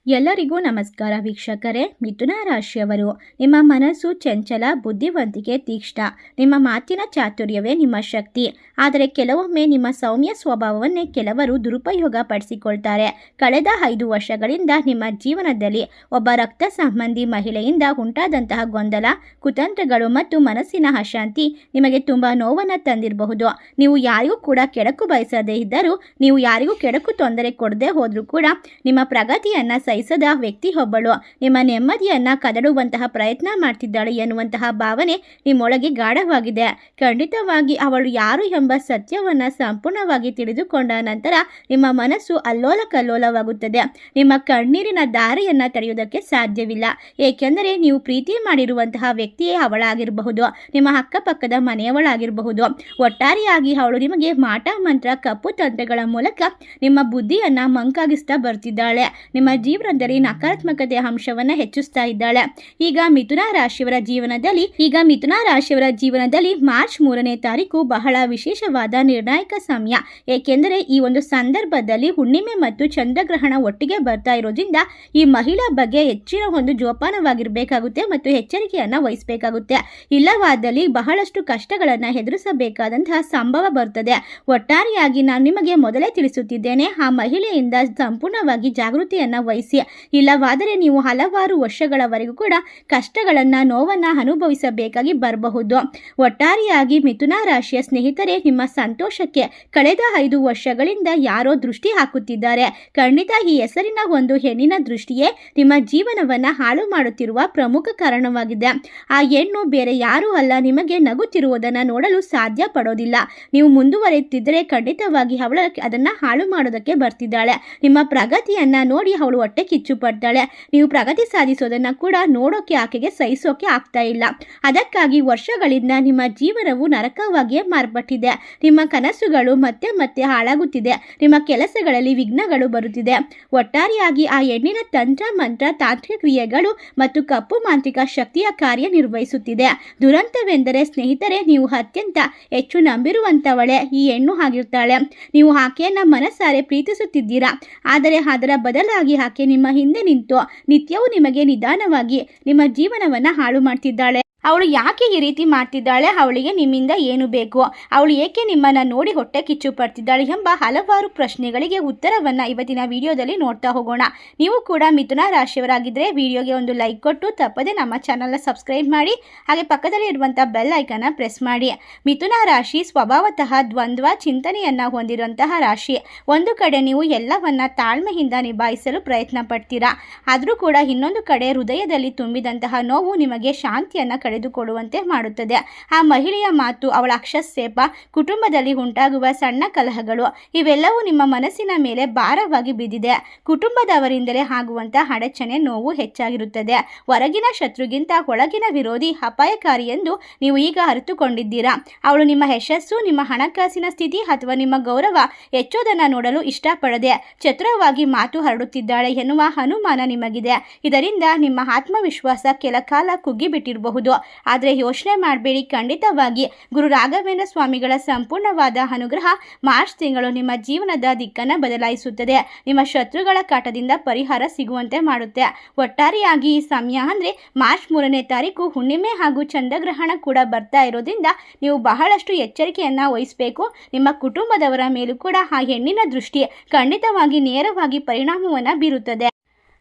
ಎಲ್ಲರಿಗೂ ನಮಸ್ಕಾರ ವೀಕ್ಷಕರೇ. ಮಿಥುನ ರಾಶಿಯವರು, ನಿಮ್ಮ ಮನಸ್ಸು ಚಂಚಲ, ಬುದ್ಧಿವಂತಿಕೆ ತೀಕ್ಷ್ಣ, ನಿಮ್ಮ ಮಾತಿನ ಚಾತುರ್ಯವೇ ನಿಮ್ಮ ಶಕ್ತಿ. ಆದರೆ ಕೆಲವೊಮ್ಮೆ ನಿಮ್ಮ ಸೌಮ್ಯ ಸ್ವಭಾವವನ್ನೇ ಕೆಲವರು ದುರುಪಯೋಗ ಪಡಿಸಿಕೊಳ್ತಾರೆ. ಕಳೆದ 5 ವರ್ಷಗಳಿಂದ ನಿಮ್ಮ ಜೀವನದಲ್ಲಿ ಒಬ್ಬ ರಕ್ತ ಸಂಬಂಧಿ ಮಹಿಳೆಯಿಂದ ಉಂಟಾದಂತಹ ಗೊಂದಲ, ಕುತಂತ್ರಗಳು ಮತ್ತು ಮನಸ್ಸಿನ ಅಶಾಂತಿ ನಿಮಗೆ ತುಂಬ ನೋವನ್ನು ತಂದಿರಬಹುದು. ನೀವು ಯಾರಿಗೂ ಕೂಡ ಕೆಡಕು ಬಯಸದೇ ಇದ್ದರೂ, ನೀವು ಯಾರಿಗೂ ಕೆಡಕು ತೊಂದರೆ ಕೊಡದೆ ಹೋದರೂ ಕೂಡ ನಿಮ್ಮ ಪ್ರಗತಿಯನ್ನು ಸಹಿಸದ ವ್ಯಕ್ತಿಯೊಬ್ಬಳು ನಿಮ್ಮ ನೆಮ್ಮದಿಯನ್ನು ಕದಡುವಂತಹ ಪ್ರಯತ್ನ ಮಾಡ್ತಿದ್ದಾಳೆ ಎನ್ನುವಂತಹ ಭಾವನೆ ನಿಮ್ಮೊಳಗೆ ಗಾಢವಾಗಿದೆ. ಖಂಡಿತವಾಗಿ ಅವಳು ಯಾರು ಎಂಬ ಸತ್ಯವನ್ನು ಸಂಪೂರ್ಣವಾಗಿ ತಿಳಿದುಕೊಂಡ ನಂತರ ನಿಮ್ಮ ಮನಸ್ಸು ಅಲ್ಲೋಲ ಕಲ್ಲೋಲವಾಗುತ್ತದೆ. ನಿಮ್ಮ ಕಣ್ಣೀರಿನ ದಾರಿಯನ್ನು ತಡೆಯುವುದಕ್ಕೆ ಸಾಧ್ಯವಿಲ್ಲ. ಏಕೆಂದರೆ ನೀವು ಪ್ರೀತಿ ಮಾಡಿರುವಂತಹ ವ್ಯಕ್ತಿಯೇ ಅವಳಾಗಿರಬಹುದು, ನಿಮ್ಮ ಅಕ್ಕಪಕ್ಕದ ಮನೆಯವಳಾಗಿರಬಹುದು. ಒಟ್ಟಾರೆಯಾಗಿ ಅವಳು ನಿಮಗೆ ಮಾಟ ಮಂತ್ರ, ಕಪ್ಪು ತಂತ್ರಗಳ ಮೂಲಕ ನಿಮ್ಮ ಬುದ್ಧಿಯನ್ನು ಮಂಕಾಗಿಸ್ತಾ ಬರ್ತಿದ್ದಾಳೆ. ನಿಮ್ಮ ಜೀವನದಲ್ಲಿ ನಕಾರಾತ್ಮಕತೆ ಅಂಶವನ್ನು ಹೆಚ್ಚಿಸ್ತಾ ಇದ್ದಾಳೆ. ಈಗ ಮಿಥುನ ರಾಶಿಯವರ ಜೀವನದಲ್ಲಿ ಮಾರ್ಚ್ 3ನೇ ತಾರೀಕು ಬಹಳ ವಿಶೇಷವಾದ ನಿರ್ಣಾಯಕ ಸಮಯ. ಏಕೆಂದರೆ ಈ ಒಂದು ಸಂದರ್ಭದಲ್ಲಿ ಹುಣ್ಣಿಮೆ ಮತ್ತು ಚಂದ್ರಗ್ರಹಣ ಒಟ್ಟಿಗೆ ಬರ್ತಾ ಇರೋದ್ರಿಂದ ಈ ಮಹಿಳಾ ಬಗ್ಗೆ ಹೆಚ್ಚಿನ ಒಂದು ಜೋಪಾನವಾಗಿರಬೇಕಾಗುತ್ತೆ ಮತ್ತು ಎಚ್ಚರಿಕೆಯನ್ನು ವಹಿಸಬೇಕಾಗುತ್ತೆ. ಇಲ್ಲವಾದಲ್ಲಿ ಬಹಳಷ್ಟು ಕಷ್ಟಗಳನ್ನು ಎದುರಿಸಬೇಕಾದಂತಹ ಸಂಭವ ಬರ್ತದೆ. ಒಟ್ಟಾರೆಯಾಗಿ ನಾನು ನಿಮಗೆ ಮೊದಲೇ ತಿಳಿಸುತ್ತಿದ್ದೇನೆ, ಆ ಮಹಿಳೆಯಿಂದ ಸಂಪೂರ್ಣವಾಗಿ ಜಾಗೃತಿಯನ್ನು ವಹಿಸಿ. ಇಲ್ಲವಾದರೆ ನೀವು ಹಲವಾರು ವರ್ಷಗಳವರೆಗೂ ಕೂಡ ಕಷ್ಟಗಳನ್ನು, ನೋವನ್ನು ಅನುಭವಿಸಬೇಕಾಗಿ ಬರಬಹುದು. ಒಟ್ಟಾರೆಯಾಗಿ ಮಿಥುನ ರಾಶಿಯ ಸ್ನೇಹಿತರೆ, ನಿಮ್ಮ ಸಂತೋಷಕ್ಕೆ ಕಳೆದ 5 ವರ್ಷಗಳಿಂದ ಯಾರೋ ದೃಷ್ಟಿ ಹಾಕುತ್ತಿದ್ದಾರೆ. ಖಂಡಿತ ಈ ಹೆಸರಿನ ಒಂದು ಹೆಣ್ಣಿನ ದೃಷ್ಟಿಯೇ ನಿಮ್ಮ ಜೀವನವನ್ನು ಹಾಳು ಮಾಡುತ್ತಿರುವ ಪ್ರಮುಖ ಕಾರಣವಾಗಿದೆ. ಆ ಹೆಣ್ಣು ಬೇರೆ ಯಾರೂ ಅಲ್ಲ, ನಿಮಗೆ ನಗುತ್ತಿರುವುದನ್ನು ನೋಡಲು ಸಾಧ್ಯ ಪಡೋದಿಲ್ಲ. ನೀವು ಮುಂದುವರೆಯುತ್ತಿದ್ದರೆ ಖಂಡಿತವಾಗಿ ಅವಳು ಅದನ್ನು ಹಾಳು ಮಾಡೋದಕ್ಕೆ ಬರ್ತಿದ್ದಾಳೆ. ನಿಮ್ಮ ಪ್ರಗತಿಯನ್ನು ನೋಡಿ ಅವಳು ಹೊಟ್ಟೆ ಕಿಚ್ಚು ಪಡ್ತಾಳೆ. ನೀವು ಪ್ರಗತಿ ಸಾಧಿಸೋದನ್ನು ಕೂಡ ನೋಡೋಕೆ ಆಕೆಗೆ ಸಹಿಸೋಕೆ ಆಗ್ತಾ ಇಲ್ಲ. ಅದಕ್ಕಾಗಿ ವರ್ಷಗಳಿಂದ ನಿಮ್ಮ ಜೀವನವು ನರಕವಾಗಿಯೇ ಮಾರ್ಪಟ್ಟಿದೆ. ನಿಮ್ಮ ಕನಸುಗಳು ಮತ್ತೆ ಮತ್ತೆ ಹಾಳಾಗುತ್ತಿದೆ. ನಿಮ್ಮ ಕೆಲಸಗಳಲ್ಲಿ ವಿಘ್ನಗಳು ಬರುತ್ತಿದೆ. ಒಟ್ಟಾರೆಯಾಗಿ ಆ ಹೆಣ್ಣಿನ ತಂತ್ರ ಮಂತ್ರ, ತಾಂತ್ರಿಕ ಕ್ರಿಯೆಗಳು ಮತ್ತು ಕಪ್ಪು ಮಾಂತ್ರಿಕ ಶಕ್ತಿಯ ಕಾರ್ಯನಿರ್ವಹಿಸುತ್ತಿದೆ. ದುರಂತವೆಂದರೆ ಸ್ನೇಹಿತರೆ, ನೀವು ಅತ್ಯಂತ ಹೆಚ್ಚು ನಂಬಿರುವಂತವಳೆ ಈ ಹೆಣ್ಣು ಆಗಿರ್ತಾಳೆ. ನೀವು ಆಕೆಯನ್ನು ಮನಸಾರೆ ಪ್ರೀತಿಸುತ್ತಿದ್ದೀರಾ. ಆದರೆ ಅದರ ಬದಲಾಗಿ ಆಕೆ ನಿಮ್ಮ ಹಿಂದೆ ನಿಂತು ನಿತ್ಯವೂ ನಿಮಗೆ ನಿಧಾನವಾಗಿ ನಿಮ್ಮ ಜೀವನವನ್ನು ಹಾಳು ಮಾಡ್ತಿದ್ದಾಳೆ. ಅವಳು ಯಾಕೆ ಈ ರೀತಿ ಮಾಡ್ತಿದ್ದಾಳೆ? ಅವಳಿಗೆ ನಿಮ್ಮಿಂದ ಏನು ಬೇಕು? ಅವಳು ಏಕೆ ನಿಮ್ಮನ್ನು ನೋಡಿ ಹೊಟ್ಟೆ ಕಿಚ್ಚು ಪಡ್ತಿದ್ದಾಳೆ ಎಂಬ ಹಲವಾರು ಪ್ರಶ್ನೆಗಳಿಗೆ ಉತ್ತರವನ್ನು ಇವತ್ತಿನ ವಿಡಿಯೋದಲ್ಲಿ ನೋಡ್ತಾ ಹೋಗೋಣ. ನೀವು ಕೂಡ ಮಿಥುನ ರಾಶಿಯವರಾಗಿದ್ದರೆ ವಿಡಿಯೋಗೆ ಒಂದು ಲೈಕ್ ಕೊಟ್ಟು ತಪ್ಪದೆ ನಮ್ಮ ಚಾನಲ್ನ ಸಬ್ಸ್ಕ್ರೈಬ್ ಮಾಡಿ, ಹಾಗೆ ಪಕ್ಕದಲ್ಲಿ ಇರುವಂಥ ಬೆಲ್ ಐಕನ್ನ ಪ್ರೆಸ್ ಮಾಡಿ. ಮಿಥುನ ರಾಶಿ ಸ್ವಭಾವತಃ ದ್ವಂದ್ವ ಚಿಂತನೆಯನ್ನು ಹೊಂದಿರುವಂತಹ ರಾಶಿ. ಒಂದು ಕಡೆ ನೀವು ಎಲ್ಲವನ್ನ ತಾಳ್ಮೆಯಿಂದ ನಿಭಾಯಿಸಲು ಪ್ರಯತ್ನ ಪಡ್ತೀರಾ, ಆದರೂ ಕೂಡ ಇನ್ನೊಂದು ಕಡೆ ಹೃದಯದಲ್ಲಿ ತುಂಬಿದಂತಹ ನೋವು ನಿಮಗೆ ಶಾಂತಿಯನ್ನು ಕಳೆದುಕೊಳ್ಳುವಂತೆ ಮಾಡುತ್ತದೆ. ಆ ಮಹಿಳೆಯ ಮಾತು, ಅವಳ ಹಸ್ತಕ್ಷೇಪ, ಕುಟುಂಬದಲ್ಲಿ ಉಂಟಾಗುವ ಸಣ್ಣ ಕಲಹಗಳು ಇವೆಲ್ಲವೂ ನಿಮ್ಮ ಮನಸ್ಸಿನ ಮೇಲೆ ಭಾರವಾಗಿ ಬಿದ್ದಿದೆ. ಕುಟುಂಬದವರಿಂದಲೇ ಆಗುವಂತಹ ಅಡಚಣೆ, ನೋವು ಹೆಚ್ಚಾಗಿರುತ್ತದೆ. ಹೊರಗಿನ ಶತ್ರುಗಿಂತ ಒಳಗಿನ ವಿರೋಧಿ ಅಪಾಯಕಾರಿ ಎಂದು ನೀವು ಈಗ ಅರಿತುಕೊಂಡಿದ್ದೀರಾ. ಅವಳು ನಿಮ್ಮ ಯಶಸ್ಸು, ನಿಮ್ಮ ಹಣಕಾಸಿನ ಸ್ಥಿತಿ ಅಥವಾ ನಿಮ್ಮ ಗೌರವ ಹೆಚ್ಚೋದನ್ನು ನೋಡಲು ಇಷ್ಟಪಡದೆ ಚತುರವಾಗಿ ಮಾತು ಹರಡುತ್ತಿದ್ದಾಳೆ ಎನ್ನುವ ಅನುಮಾನ ನಿಮಗಿದೆ. ಇದರಿಂದ ನಿಮ್ಮ ಆತ್ಮವಿಶ್ವಾಸ ಕೆಲ ಕಾಲ ಕುಗ್ಗಿಬಿಟ್ಟಿರಬಹುದು. ಆದರೆ ಯೋಚನೆ ಮಾಡಬೇಡಿ, ಖಂಡಿತವಾಗಿ ಗುರು ರಾಘವೇಂದ್ರ ಸ್ವಾಮಿಗಳ ಸಂಪೂರ್ಣವಾದ ಅನುಗ್ರಹ ಮಾರ್ಚ್ ತಿಂಗಳು ನಿಮ್ಮ ಜೀವನದ ದಿಕ್ಕನ್ನು ಬದಲಾಯಿಸುತ್ತದೆ. ನಿಮ್ಮ ಶತ್ರುಗಳ ಕಾಟದಿಂದ ಪರಿಹಾರ ಸಿಗುವಂತೆ ಮಾಡುತ್ತೆ. ಒಟ್ಟಾರೆಯಾಗಿ ಈ ಸಮಯ ಅಂದರೆ ಮಾರ್ಚ್ 3ನೇ ತಾರೀಕು ಹುಣ್ಣಿಮೆ ಹಾಗೂ ಚಂದ್ರಗ್ರಹಣ ಕೂಡ ಬರ್ತಾ ಇರೋದ್ರಿಂದ ನೀವು ಬಹಳಷ್ಟು ಎಚ್ಚರಿಕೆಯನ್ನು ವಹಿಸಬೇಕು. ನಿಮ್ಮ ಕುಟುಂಬದವರ ಮೇಲೂ ಕೂಡ ಆ ಹೆಣ್ಣಿನ ದೃಷ್ಟಿ ಖಂಡಿತವಾಗಿ ನೇರವಾಗಿ ಪರಿಣಾಮವನ್ನು ಬೀರುತ್ತದೆ.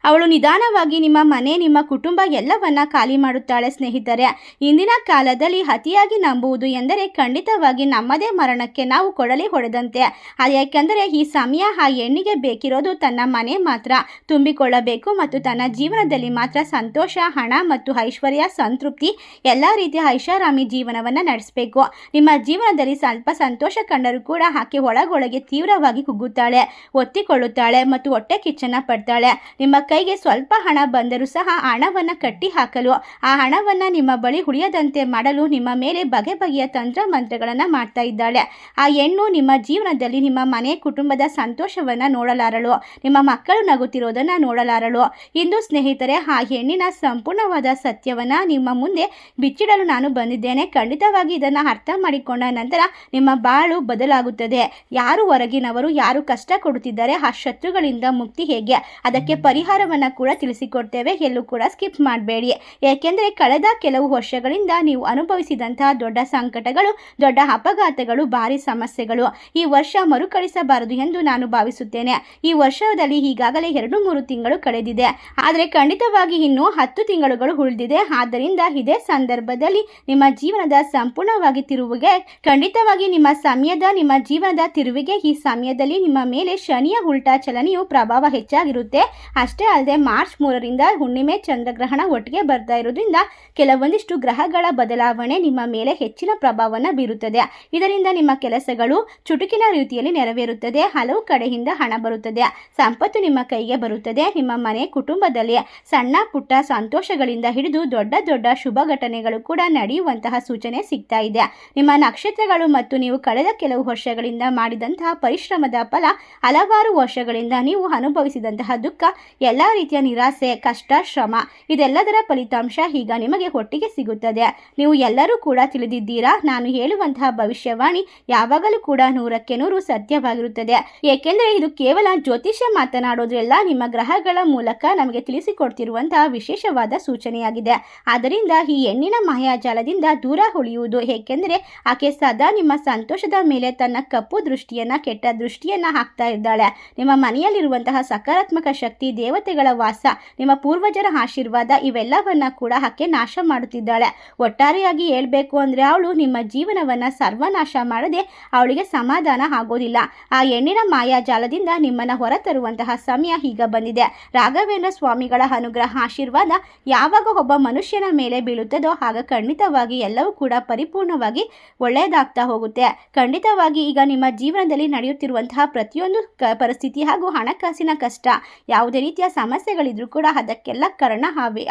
ಅವಳು ನಿಧಾನವಾಗಿ ನಿಮ್ಮ ಮನೆ, ನಿಮ್ಮ ಕುಟುಂಬ ಎಲ್ಲವನ್ನ ಖಾಲಿ ಮಾಡುತ್ತಾಳೆ. ಸ್ನೇಹಿತರೆ, ಇಂದಿನ ಕಾಲದಲ್ಲಿ ಅತಿಯಾಗಿ ನಂಬುವುದು ಎಂದರೆ ಖಂಡಿತವಾಗಿ ನಮ್ಮದೇ ಮರಣಕ್ಕೆ ನಾವು ಕೊಡಲಿ ಹೊಡೆದಂತೆ. ಯಾಕೆಂದರೆ ಈ ಸಮಯ ಆ ಹೆಣ್ಣಿಗೆ ಬೇಕಿರೋದು ತನ್ನ ಮನೆ ಮಾತ್ರ ತುಂಬಿಕೊಳ್ಳಬೇಕು ಮತ್ತು ತನ್ನ ಜೀವನದಲ್ಲಿ ಮಾತ್ರ ಸಂತೋಷ, ಹಣ ಮತ್ತು ಐಶ್ವರ್ಯ, ಸಂತೃಪ್ತಿ, ಎಲ್ಲ ರೀತಿಯ ಐಷಾರಾಮಿ ಜೀವನವನ್ನು ನಡೆಸಬೇಕು. ನಿಮ್ಮ ಜೀವನದಲ್ಲಿ ಸ್ವಲ್ಪ ಸಂತೋಷ ಕಂಡರೂ ಕೂಡ ಆಕೆ ಒಳಗೊಳಗೆ ತೀವ್ರವಾಗಿ ಕುಗ್ಗುತ್ತಾಳೆ, ಒತ್ತಿಕೊಳ್ಳುತ್ತಾಳೆ ಮತ್ತು ಹೊಟ್ಟೆ ಕಿಚ್ಚನ್ನು ಪಡ್ತಾಳೆ. ನಿಮ್ಮ ಕೈಗೆ ಸ್ವಲ್ಪ ಹಣ ಬಂದರೂ ಸಹ ಹಣವನ್ನು ಕಟ್ಟಿ ಹಾಕಲು, ಆ ಹಣವನ್ನು ನಿಮ್ಮ ಬಳಿ ಉಳಿಯದಂತೆ ಮಾಡಲು ನಿಮ್ಮ ಮೇಲೆ ಬಗೆ ಬಗೆಯ ತಂತ್ರ ಮಂತ್ರಗಳನ್ನು ಮಾಡ್ತಾ ಇದ್ದಾಳೆ. ಆ ಹೆಣ್ಣು ನಿಮ್ಮ ಜೀವನದಲ್ಲಿ ನಿಮ್ಮ ಮನೆ, ಕುಟುಂಬದ ಸಂತೋಷವನ್ನು ನೋಡಲಾರಳು, ನಿಮ್ಮ ಮಕ್ಕಳು ನಗುತ್ತಿರೋದನ್ನು ನೋಡಲಾರಳು. ಇಂದು ಸ್ನೇಹಿತರೆ, ಆ ಹೆಣ್ಣಿನ ಸಂಪೂರ್ಣವಾದ ಸತ್ಯವನ್ನು ನಿಮ್ಮ ಮುಂದೆ ಬಿಚ್ಚಿಡಲು ನಾನು ಬಂದಿದ್ದೇನೆ. ಖಂಡಿತವಾಗಿ ಇದನ್ನು ಅರ್ಥ ಮಾಡಿಕೊಂಡ ನಂತರ ನಿಮ್ಮ ಬಾಳು ಬದಲಾಗುತ್ತದೆ. ಯಾರು ಹೊರಗಿನವರು, ಯಾರು ಕಷ್ಟ ಕೊಡುತ್ತಿದ್ದಾರೆ, ಆ ಶತ್ರುಗಳಿಂದ ಮುಕ್ತಿ ಹೇಗೆ, ಅದಕ್ಕೆ ಪರಿಹಾರ ಪರಿಹಾರವನ್ನು ಕೂಡ ತಿಳಿಸಿಕೊಡ್ತೇವೆ, ಎಲ್ಲೂ ಕೂಡ ಸ್ಕಿಪ್ ಮಾಡಬೇಡಿ. ಏಕೆಂದರೆ ಕಳೆದ ಕೆಲವು ವರ್ಷಗಳಿಂದ ನೀವು ಅನುಭವಿಸಿದಂತಹ ದೊಡ್ಡ ಸಂಕಟಗಳು, ದೊಡ್ಡ ಅಪಘಾತಗಳು, ಭಾರಿ ಸಮಸ್ಯೆಗಳು ಈ ವರ್ಷ ಮರುಕಳಿಸಬಾರದು ಎಂದು ನಾನು ಭಾವಿಸುತ್ತೇನೆ. ಈ ವರ್ಷದಲ್ಲಿ ಈಗಾಗಲೇ 2-3 ತಿಂಗಳು ಕಳೆದಿದೆ, ಆದರೆ ಖಂಡಿತವಾಗಿ ಇನ್ನೂ 10 ತಿಂಗಳುಗಳು ಉಳಿದಿದೆ. ಆದ್ದರಿಂದ ಇದೇ ಸಂದರ್ಭದಲ್ಲಿ ನಿಮ್ಮ ಜೀವನದ ಸಂಪೂರ್ಣವಾಗಿ ತಿರುವಿಗೆ, ಖಂಡಿತವಾಗಿ ನಿಮ್ಮ ಜೀವನದ ತಿರುವಿಗೆ ಈ ಸಮಯದಲ್ಲಿ ನಿಮ್ಮ ಮೇಲೆ ಶನಿಯ ಉಲ್ಟಾ ಚಲನೆಯು ಪ್ರಭಾವ ಹೆಚ್ಚಾಗಿರುತ್ತೆ. ಅಷ್ಟೇ ಅಲ್ಲದೆ ಮಾರ್ಚ್ 3ರಿಂದ ಹುಣ್ಣಿಮೆ ಚಂದ್ರಗ್ರಹಣ ಒಟ್ಟಿಗೆ ಬರ್ತಾ ಇರೋದ್ರಿಂದ ಕೆಲವೊಂದಿಷ್ಟು ಗ್ರಹಗಳ ಬದಲಾವಣೆ ನಿಮ್ಮ ಮೇಲೆ ಹೆಚ್ಚಿನ ಪ್ರಭಾವವನ್ನು ಬೀರುತ್ತದೆ. ಇದರಿಂದ ನಿಮ್ಮ ಕೆಲಸಗಳು ಚುಟುಕಿನ ರೀತಿಯಲ್ಲಿ ನೆರವೇರುತ್ತದೆ. ಹಲವು ಕಡೆಯಿಂದ ಹಣ ಬರುತ್ತದೆ, ಸಂಪತ್ತು ನಿಮ್ಮ ಕೈಗೆ ಬರುತ್ತದೆ. ನಿಮ್ಮ ಮನೆ ಕುಟುಂಬದಲ್ಲಿ ಸಣ್ಣ ಪುಟ್ಟ ಸಂತೋಷಗಳಿಂದ ಹಿಡಿದು ದೊಡ್ಡ ದೊಡ್ಡ ಶುಭ ಘಟನೆಗಳು ಕೂಡ ನಡೆಯುವಂತಹ ಸೂಚನೆ ಸಿಗ್ತಾ ಇದೆ. ನಿಮ್ಮ ನಕ್ಷತ್ರಗಳು ಮತ್ತು ನೀವು ಕಳೆದ ಕೆಲವು ವರ್ಷಗಳಿಂದ ಮಾಡಿದಂತಹ ಪರಿಶ್ರಮದ ಫಲ, ಹಲವಾರು ವರ್ಷಗಳಿಂದ ನೀವು ಅನುಭವಿಸಿದಂತಹ ದುಃಖ, ಎಲ್ಲ ರೀತಿಯ ನಿರಾಸೆ, ಕಷ್ಟ, ಶ್ರಮ ಇದೆಲ್ಲದರ ಫಲಿತಾಂಶ ಈಗ ನಿಮಗೆ ಒಟ್ಟಿಗೆ ಸಿಗುತ್ತದೆ. ನೀವು ಎಲ್ಲರೂ ಕೂಡ ತಿಳಿದಿದ್ದೀರಾ, ನಾನು ಹೇಳುವಂತಹ ಭವಿಷ್ಯವಾಣಿ ಯಾವಾಗಲೂ ಕೂಡ 100ಕ್ಕೆ 100 ಸತ್ಯವಾಗಿರುತ್ತದೆ. ಏಕೆಂದರೆ ಇದು ಕೇವಲ ಜ್ಯೋತಿಷ್ಯ ಮಾತನಾಡೋದ್ರೆಲ್ಲ ನಿಮ್ಮ ಗ್ರಹಗಳ ಮೂಲಕ ನಮಗೆ ತಿಳಿಸಿಕೊಡ್ತಿರುವಂತಹ ವಿಶೇಷವಾದ ಸೂಚನೆಯಾಗಿದೆ. ಆದ್ದರಿಂದ ಈ ಹೆಣ್ಣಿನ ಮಾಯಾಜಾಲದಿಂದ ದೂರ ಉಳಿಯುವುದು. ಏಕೆಂದರೆ ಆಕೆ ಸದಾ ನಿಮ್ಮ ಸಂತೋಷದ ಮೇಲೆ ತನ್ನ ಕಪ್ಪು ದೃಷ್ಟಿಯನ್ನ, ಕೆಟ್ಟ ದೃಷ್ಟಿಯನ್ನ ಹಾಕ್ತಾ ಇದ್ದಾಳೆ. ನಿಮ್ಮ ಮನೆಯಲ್ಲಿರುವಂತಹ ಸಕಾರಾತ್ಮಕ ಶಕ್ತಿ, ದೇವತೆಗಳ ವಾಸ, ನಿಮ್ಮ ಪೂರ್ವಜರ ಆಶೀರ್ವಾದ ಇವೆಲ್ಲವನ್ನ ಕೂಡ ಆಕೆ ನಾಶ ಮಾಡುತ್ತಿದ್ದಾಳೆ. ಒಟ್ಟಾರೆಯಾಗಿ ಹೇಳ್ಬೇಕು ಅಂದ್ರೆ ಅವಳು ನಿಮ್ಮ ಜೀವನವನ್ನ ಸರ್ವನಾಶ ಮಾಡದೆ ಅವಳಿಗೆ ಸಮಾಧಾನ ಆಗೋದಿಲ್ಲ. ಆ ಹೆಣ್ಣಿನ ಮಾಯಾಜಾಲದಿಂದ ನಿಮ್ಮನ್ನ ಹೊರತರುವಂತಹ ಸಮಯ ಈಗ ಬಂದಿದೆ. ರಾಘವೇಂದ್ರ ಸ್ವಾಮಿಗಳ ಅನುಗ್ರಹ, ಆಶೀರ್ವಾದ ಯಾವಾಗ ಒಬ್ಬ ಮನುಷ್ಯನ ಮೇಲೆ ಬೀಳುತ್ತದೋ ಆಗ ಖಂಡಿತವಾಗಿ ಎಲ್ಲವೂ ಕೂಡ ಪರಿಪೂರ್ಣವಾಗಿ ಒಳ್ಳೆಯದಾಗ್ತಾ ಹೋಗುತ್ತೆ. ಖಂಡಿತವಾಗಿ ಈಗ ನಿಮ್ಮ ಜೀವನದಲ್ಲಿ ನಡೆಯುತ್ತಿರುವಂತಹ ಪ್ರತಿಯೊಂದು ಪರಿಸ್ಥಿತಿ ಹಾಗೂ ಹಣಕಾಸಿನ ಕಷ್ಟ, ಯಾವುದೇ ರೀತಿಯ ಸಮಸ್ಯೆಗಳಿದ್ರೂ ಕೂಡ ಅದಕ್ಕೆಲ್ಲ ಕಾರಣ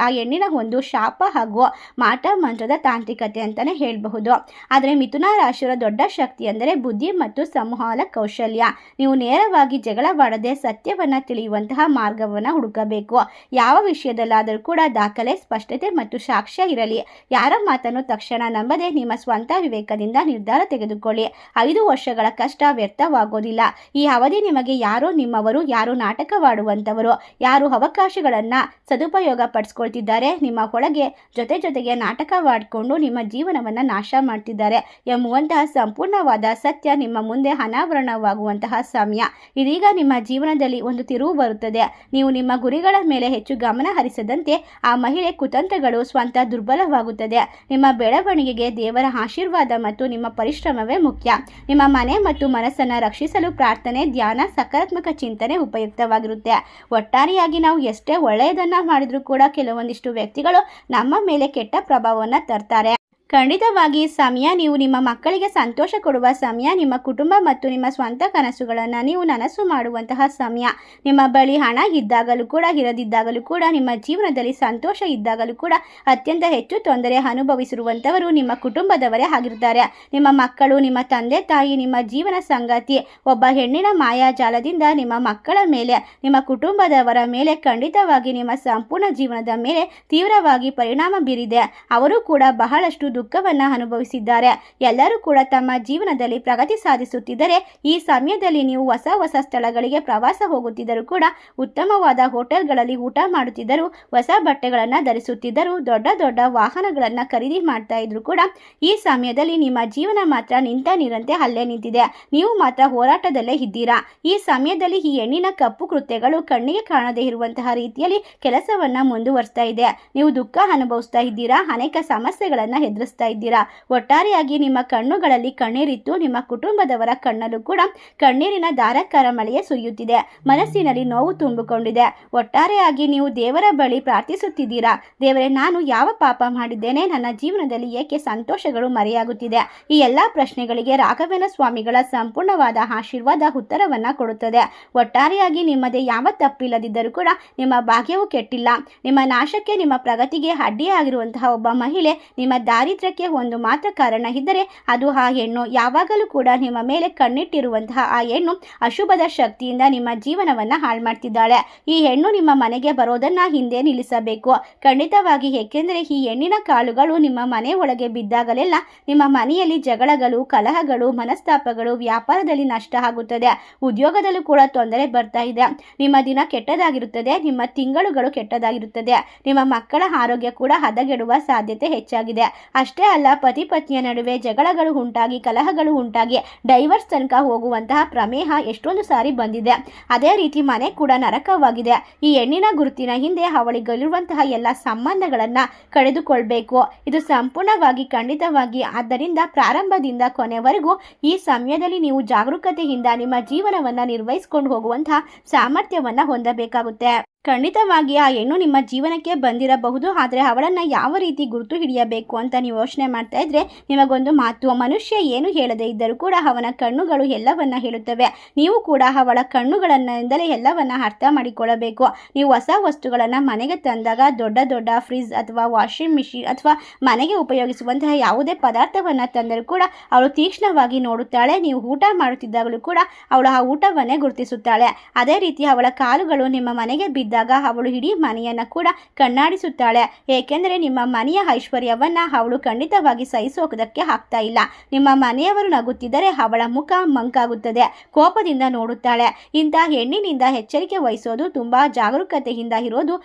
ಆ ಹೆಣ್ಣಿನ ಒಂದು ಶಾಪ ಹಾಗೂ ಮಾಟ ಮಂತ್ರದ ತಾಂತ್ರಿಕತೆ ಅಂತಾನೆ ಹೇಳಬಹುದು. ಆದರೆ ಮಿಥುನ ರಾಶಿಯವರ ದೊಡ್ಡ ಶಕ್ತಿ ಅಂದರೆ ಬುದ್ಧಿ ಮತ್ತು ಸಂವಹನ ಕೌಶಲ್ಯ. ನೀವು ನೇರವಾಗಿ ಜಗಳವಾಡದೆ ಸತ್ಯವನ್ನ ತಿಳಿಯುವಂತಹ ಮಾರ್ಗವನ್ನು ಹುಡುಕಬೇಕು. ಯಾವ ವಿಷಯದಲ್ಲಾದರೂ ಕೂಡ ದಾಖಲೆ, ಸ್ಪಷ್ಟತೆ ಮತ್ತು ಸಾಕ್ಷ್ಯ ಇರಲಿ. ಯಾರ ಮಾತನ್ನು ತಕ್ಷಣ ನಂಬದೆ ನಿಮ್ಮ ಸ್ವಂತ ವಿವೇಕದಿಂದ ನಿರ್ಧಾರ ತೆಗೆದುಕೊಳ್ಳಿ. 5 ವರ್ಷಗಳ ಕಷ್ಟ ವ್ಯರ್ಥವಾಗೋದಿಲ್ಲ. ಈ ಅವಧಿ ನಿಮಗೆ ಯಾರೋ ನಿಮ್ಮವರು, ಯಾರು ನಾಟಕವಾಡುವಂಥವರು, ಯಾರು ಅವಕಾಶಗಳನ್ನು ಸದುಪಯೋಗ ಪಡಿಸ್ಕೊಳ್ತಿದ್ದಾರೆ, ನಿಮ್ಮ ಒಳಗೆ ಜೊತೆಗೆ ನಾಟಕವಾಡಿಕೊಂಡು ನಿಮ್ಮ ಜೀವನವನ್ನು ನಾಶ ಮಾಡ್ತಿದ್ದಾರೆ ಎಂಬುವಂತಹ ಸಂಪೂರ್ಣವಾದ ಸತ್ಯ ನಿಮ್ಮ ಮುಂದೆ ಅನಾವರಣವಾಗುವಂತಹ ಸಮಯ. ಇದೀಗ ನಿಮ್ಮ ಜೀವನದಲ್ಲಿ ಒಂದು ತಿರುವು ಬರುತ್ತದೆ. ನೀವು ನಿಮ್ಮ ಗುರಿಗಳ ಮೇಲೆ ಹೆಚ್ಚು ಗಮನ ಹರಿಸದಂತೆ ಆ ಮಹಿಳೆ ಕುತಂತ್ರಗಳು ಸ್ವಂತ ದುರ್ಬಲವಾಗುತ್ತದೆ. ನಿಮ್ಮ ಬೆಳವಣಿಗೆಗೆ ದೇವರ ಆಶೀರ್ವಾದ ಮತ್ತು ನಿಮ್ಮ ಪರಿಶ್ರಮವೇ ಮುಖ್ಯ. ನಿಮ್ಮ ಮನೆ ಮತ್ತು ಮನಸ್ಸನ್ನು ರಕ್ಷಿಸಲು ಪ್ರಾರ್ಥನೆ, ಧ್ಯಾನ, ಸಕಾರಾತ್ಮಕ ಚಿಂತನೆ ಉಪಯುಕ್ತವಾಗಿರುತ್ತೆ. ಒಟ್ಟಾರೆಯಾಗಿ ನಾವು ಎಷ್ಟೇ ಒಳ್ಳೆಯದನ್ನ ಮಾಡಿದ್ರೂ ಕೂಡ ಕೆಲವೊಂದಿಷ್ಟು ವ್ಯಕ್ತಿಗಳು ನಮ್ಮ ಮೇಲೆ ಕೆಟ್ಟ ಪ್ರಭಾವವನ್ನು ತರ್ತಾರೆ. ಖಂಡಿತವಾಗಿ ಸಮಯ ನೀವು ನಿಮ್ಮ ಮಕ್ಕಳಿಗೆ ಸಂತೋಷ ಕೊಡುವ ಸಮಯ, ನಿಮ್ಮ ಕುಟುಂಬ ಮತ್ತು ನಿಮ್ಮ ಸ್ವಂತ ಕನಸುಗಳನ್ನು ನೀವು ನನಸು ಮಾಡುವಂತಹ ಸಮಯ. ನಿಮ್ಮ ಬಳಿ ಹಣ ಇದ್ದಾಗಲೂ ಕೂಡ, ಇರದಿದ್ದಾಗಲೂ ಕೂಡ, ನಿಮ್ಮ ಜೀವನದಲ್ಲಿ ಸಂತೋಷ ಇದ್ದಾಗಲೂ ಕೂಡ ಅತ್ಯಂತ ಹೆಚ್ಚು ತೊಂದರೆ ಅನುಭವಿಸಿರುವಂಥವರು ನಿಮ್ಮ ಕುಟುಂಬದವರೇ ಆಗಿರ್ತಾರೆ. ನಿಮ್ಮ ಮಕ್ಕಳು, ನಿಮ್ಮ ತಂದೆ ತಾಯಿ, ನಿಮ್ಮ ಜೀವನ ಸಂಗಾತಿ ಒಬ್ಬ ಹೆಣ್ಣಿನ ಮಾಯಾಜಾಲದಿಂದ ನಿಮ್ಮ ಮಕ್ಕಳ ಮೇಲೆ, ನಿಮ್ಮ ಕುಟುಂಬದವರ ಮೇಲೆ, ಖಂಡಿತವಾಗಿ ನಿಮ್ಮ ಸಂಪೂರ್ಣ ಜೀವನದ ಮೇಲೆ ತೀವ್ರವಾಗಿ ಪರಿಣಾಮ ಬೀರಿದೆ. ಅವರು ಕೂಡ ಬಹಳಷ್ಟು ದುಃಖವನ್ನು ಅನುಭವಿಸಿದ್ದಾರೆ. ಎಲ್ಲರೂ ಕೂಡ ತಮ್ಮ ಜೀವನದಲ್ಲಿ ಪ್ರಗತಿ ಸಾಧಿಸುತ್ತಿದ್ದರೆ ಈ ಸಮಯದಲ್ಲಿ ನೀವು ಹೊಸ ಸ್ಥಳಗಳಿಗೆ ಪ್ರವಾಸ ಹೋಗುತ್ತಿದ್ದರೂ ಕೂಡ, ಉತ್ತಮವಾದ ಹೋಟೆಲ್ಗಳಲ್ಲಿ ಊಟ ಮಾಡುತ್ತಿದ್ದರು, ಹೊಸ ಬಟ್ಟೆಗಳನ್ನು ಧರಿಸುತ್ತಿದ್ದರು, ದೊಡ್ಡ ವಾಹನಗಳನ್ನು ಖರೀದಿ ಮಾಡ್ತಾ ಇದ್ರು ಕೂಡ ಈ ಸಮಯದಲ್ಲಿ ನಿಮ್ಮ ಜೀವನ ಮಾತ್ರ ನಿಂತ ನೀರಂತೆ ಅಲ್ಲೇ ನಿಂತಿದೆ. ನೀವು ಮಾತ್ರ ಹೋರಾಟದಲ್ಲೇ ಇದ್ದೀರಾ. ಈ ಸಮಯದಲ್ಲಿ ಈ ಹೆಣ್ಣಿನ ಕಪ್ಪು ಕೃತ್ಯಗಳು ಕಣ್ಣಿಗೆ ಕಾಣದೇ ಇರುವಂತಹ ರೀತಿಯಲ್ಲಿ ಕೆಲಸವನ್ನ ಮುಂದುವರಿಸ್ತಾ ಇದೆ. ನೀವು ದುಃಖ ಅನುಭವಿಸ್ತಾ ಇದ್ದೀರಾ, ಅನೇಕ ಸಮಸ್ಯೆಗಳನ್ನು ಎದುರಿಸ್ತಾ ಇದ್ದೀರಾ. ಒಟ್ಟಾರೆಯಾಗಿ ನಿಮ್ಮ ಕಣ್ಣುಗಳಲ್ಲಿ ಕಣ್ಣೀರಿತ್ತು, ನಿಮ್ಮ ಕುಟುಂಬದವರ ಕಣ್ಣಲ್ಲೂ ಕೂಡ ಕಣ್ಣೀರಿನ ಧಾರಾಕಾರ ಮಳೆಯೇ ಸುರಿಯುತ್ತಿದೆ. ಮನಸ್ಸಿನಲ್ಲಿ ನೋವು ತುಂಬಿಕೊಂಡಿದೆ. ಒಟ್ಟಾರೆಯಾಗಿ ನೀವು ದೇವರ ಬಳಿ ಪ್ರಾರ್ಥಿಸುತ್ತಿದ್ದೀರಾ, ದೇವರೇ, ನಾನು ಯಾವ ಪಾಪ ಮಾಡಿದ್ದೇನೆ, ನನ್ನ ಜೀವನದಲ್ಲಿ ಏಕೆ ಸಂತೋಷಗಳು ಮರೆಯಾಗುತ್ತಿದೆ? ಈ ಎಲ್ಲ ಪ್ರಶ್ನೆಗಳಿಗೆ ರಾಘವೇಂದ್ರ ಸ್ವಾಮಿಗಳ ಸಂಪೂರ್ಣವಾದ ಆಶೀರ್ವಾದ ಉತ್ತರವನ್ನ ಕೊಡುತ್ತದೆ. ಒಟ್ಟಾರೆಯಾಗಿ ನಿಮ್ಮದೇ ಯಾವ ತಪ್ಪಿಲ್ಲದಿದ್ದರೂ ಕೂಡ ನಿಮ್ಮ ಭಾಗ್ಯವು ಕೆಟ್ಟಿಲ್ಲ. ನಿಮ್ಮ ನಾಶಕ್ಕೆ, ನಿಮ್ಮ ಪ್ರಗತಿಗೆ ಅಡ್ಡಿಯಾಗಿರುವಂತಹ ಒಬ್ಬ ಮಹಿಳೆ ನಿಮ್ಮ ದಾರಿ ದಾರಿದ್ರ್ಯಕ್ಕೆ ಒಂದು ಮಾತ್ರ ಕಾರಣ ಇದ್ದರೆ ಅದು ಆ ಹೆಣ್ಣು. ಯಾವಾಗಲೂ ಕೂಡ ನಿಮ್ಮ ಮೇಲೆ ಕಣ್ಣಿಟ್ಟಿರುವಂತಹ ಆ ಹೆಣ್ಣು ಅಶುಭದ ಶಕ್ತಿಯಿಂದ ನಿಮ್ಮ ಜೀವನವನ್ನ ಹಾಳು ಮಾಡ್ತಿದ್ದಾಳೆ. ಈ ಹೆಣ್ಣು ನಿಮ್ಮ ಮನೆಗೆ ಬರೋದನ್ನ ಹಿಂದೆ ನಿಲ್ಲಿಸಬೇಕು ಖಂಡಿತವಾಗಿ. ಏಕೆಂದರೆ ಈ ಹೆಣ್ಣಿನ ಕಾಲುಗಳು ನಿಮ್ಮ ಮನೆ ಒಳಗೆ ಬಿದ್ದಾಗಲೆಲ್ಲ ನಿಮ್ಮ ಮನೆಯಲ್ಲಿ ಜಗಳಗಳು, ಕಲಹಗಳು, ಮನಸ್ತಾಪಗಳು, ವ್ಯಾಪಾರದಲ್ಲಿ ನಷ್ಟ ಆಗುತ್ತದೆ, ಉದ್ಯೋಗದಲ್ಲೂ ಕೂಡ ತೊಂದರೆ ಬರ್ತಾ ಇದೆ, ನಿಮ್ಮ ದಿನ ಕೆಟ್ಟದಾಗಿರುತ್ತದೆ, ನಿಮ್ಮ ತಿಂಗಳುಗಳು ಕೆಟ್ಟದಾಗಿರುತ್ತದೆ, ನಿಮ್ಮ ಮಕ್ಕಳ ಆರೋಗ್ಯ ಕೂಡ ಹದಗೆಡುವ ಸಾಧ್ಯತೆ ಹೆಚ್ಚಾಗಿದೆ. ಅಷ್ಟೇ ಅಲ್ಲ, ಪತಿ ಪತ್ನಿಯ ನಡುವೆ ಜಗಳಗಳು ಉಂಟಾಗಿ, ಕಲಹಗಳು ಉಂಟಾಗಿ ಡೈವರ್ಸ್ ತನಕ ಹೋಗುವಂತಹ ಪ್ರಮೇಹ ಎಷ್ಟೊಂದು ಸಾರಿ ಬಂದಿದೆ. ಅದೇ ರೀತಿ ಮನೆ ಕೂಡ ನರಕವಾಗಿದೆ. ಈ ಹೆಣ್ಣಿನ ಗುರುತಿನ ಹಿಂದೆ ಅವಳಿಗಿರುವಂತಹ ಎಲ್ಲ ಸಂಬಂಧಗಳನ್ನ ಕಳೆದುಕೊಳ್ಬೇಕು. ಇದು ಸಂಪೂರ್ಣವಾಗಿ ಖಂಡಿತವಾಗಿ. ಆದ್ದರಿಂದ ಪ್ರಾರಂಭದಿಂದ ಕೊನೆವರೆಗೂ ಈ ಸಮಯದಲ್ಲಿ ನೀವು ಜಾಗರೂಕತೆಯಿಂದ ನಿಮ್ಮ ಜೀವನವನ್ನ ನಿರ್ವಹಿಸಿಕೊಂಡು ಹೋಗುವಂತಹ ಸಾಮರ್ಥ್ಯವನ್ನ ಹೊಂದಬೇಕಾಗುತ್ತೆ. ಖಂಡಿತವಾಗಿ ಆ ಹೆಣ್ಣು ನಿಮ್ಮ ಜೀವನಕ್ಕೆ ಬಂದಿರಬಹುದು, ಆದರೆ ಅವಳನ್ನು ಯಾವ ರೀತಿ ಗುರುತು ಹಿಡಿಯಬೇಕು ಅಂತ ನೀವು ಯೋಚನೆ ಮಾಡ್ತಾ ಇದ್ರೆ ನಿಮಗೊಂದು ಮಾತು, ಮನುಷ್ಯ ಏನು ಹೇಳದೇ ಇದ್ದರೂ ಕೂಡ ಅವನ ಕಣ್ಣುಗಳು ಎಲ್ಲವನ್ನ ಹೇಳುತ್ತವೆ. ನೀವು ಕೂಡ ಅವಳ ಕಣ್ಣುಗಳನ್ನಿಂದಲೇ ಎಲ್ಲವನ್ನ ಅರ್ಥ ಮಾಡಿಕೊಳ್ಳಬೇಕು. ನೀವು ಹೊಸ ವಸ್ತುಗಳನ್ನು ಮನೆಗೆ ತಂದಾಗ ದೊಡ್ಡ ದೊಡ್ಡ ಫ್ರಿಜ್ ಅಥವಾ ವಾಷಿಂಗ್ ಮಿಷಿನ್ ಅಥವಾ ಮನೆಗೆ ಉಪಯೋಗಿಸುವಂತಹ ಯಾವುದೇ ಪದಾರ್ಥವನ್ನು ತಂದರೂ ಕೂಡ ಅವಳು ತೀಕ್ಷ್ಣವಾಗಿ ನೋಡುತ್ತಾಳೆ. ನೀವು ಊಟ ಮಾಡುತ್ತಿದ್ದಾಗಲೂ ಕೂಡ ಅವಳು ಆ ಊಟವನ್ನೇ ಗುರುತಿಸುತ್ತಾಳೆ. ಅದೇ ರೀತಿ ಅವಳ ಕಾಲುಗಳು ನಿಮ್ಮ ಮನೆಗೆ ಬಿದ್ದ ಅವಳು ಇಡೀ ಮನೆಯನ್ನ ಕೂಡ ಕಣ್ಣಾಡಿಸುತ್ತಾಳೆ. ಏಕೆಂದರೆ ನಿಮ್ಮ ಮನೆಯ ಐಶ್ವರ್ಯವನ್ನ ಅವಳು ಖಂಡಿತವಾಗಿ ಸಹಿಸೋದಕ್ಕೆ ಆಗ್ತಾ ಇಲ್ಲ. ನಿಮ್ಮ ಮನೆಯವರು ನಗುತ್ತಿದ್ದರೆ ಅವಳ ಮುಖ ಮಂಕಾಗುತ್ತದೆ, ಕೋಪದಿಂದ ನೋಡುತ್ತಾಳೆ. ಇಂತಹ ಹೆಣ್ಣಿನಿಂದ ಎಚ್ಚರಿಕೆ ವಹಿಸೋದು, ತುಂಬಾ ಜಾಗರೂಕತೆಯಿಂದ ಇರೋದು